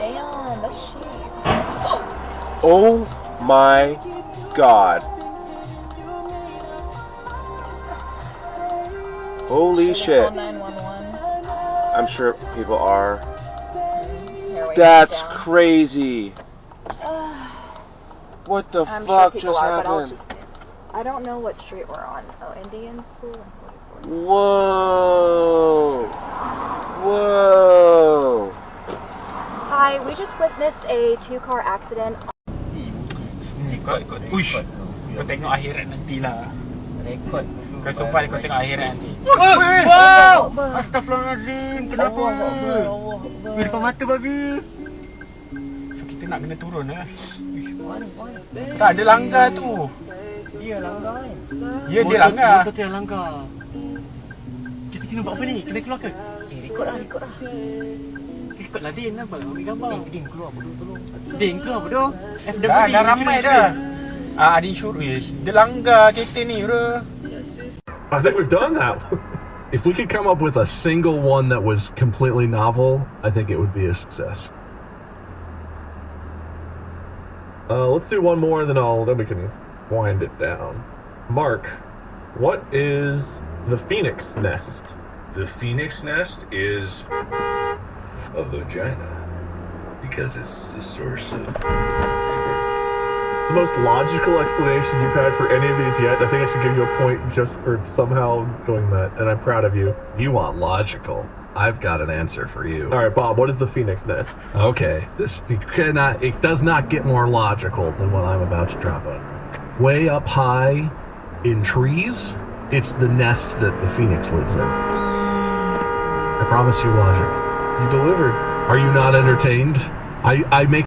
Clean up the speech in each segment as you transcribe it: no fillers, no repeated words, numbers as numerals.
Damn, that's cheap. Oh my god. Holy shit. Call 911. I'm sure people are. Here, wait, That's down. crazy. What the I'm fuck sure just are, happened? I don't know what street we're on. Oh, Indian School and 44. Whoa. Whoa. Hi, we just witnessed a two-car accident. Ikut. Uish. Kau tengok akhirat nantilah. Rekod. Kau sumpah kau tengok akhirat nanti. Wow! Astaghfirullahaladzim. Kenapa? Di depan mata babi. So kita nak kena turun lah. Mana? Tak ada langgar tu. Dia langgar kan? Ya dia langgar. Motor tu yang langgar. Kita kena buat apa ni? Kena keluar ke? Rekod lah. Rekod lah Din lah bang. Ambil gambar. Din keluar bodoh tolong. Din keluar bodoh. FWD. Dah ramai dah. Ada insurans. Dia langgar kereta ni bro. I think we've done that. If we could come up with a single one that was completely novel, I think it would be a success. Let's do one more, then we can wind it down. Mark, what is the phoenix nest? The phoenix nest is a vagina because it's the source of The most logical explanation you've had for any of these yet. I think I should give you a point just for somehow doing that, and I'm proud of you. You want logical? I've got an answer for you. All right, Bob, what is the phoenix nest? Okay, it does not get more logical than what I'm about to drop on. Way up high in trees, it's the nest that the phoenix lives in. I promise you logic. You delivered. Are you not entertained? I make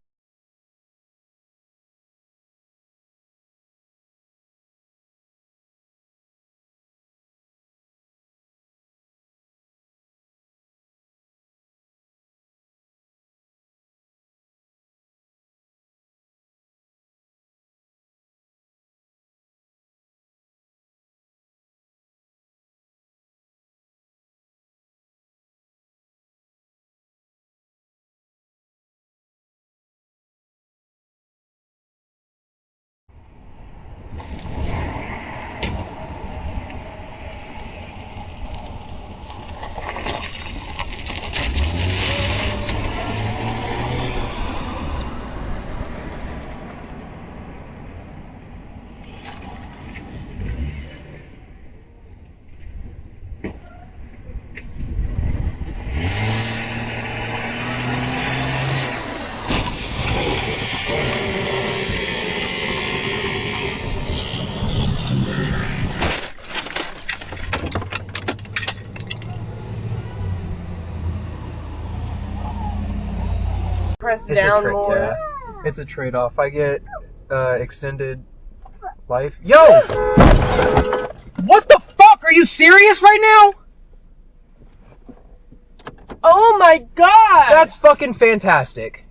press down more. Yeah. It's a trade-off. I get extended life. Yo! What the fuck? Are you serious right now? Oh my god! That's fucking fantastic.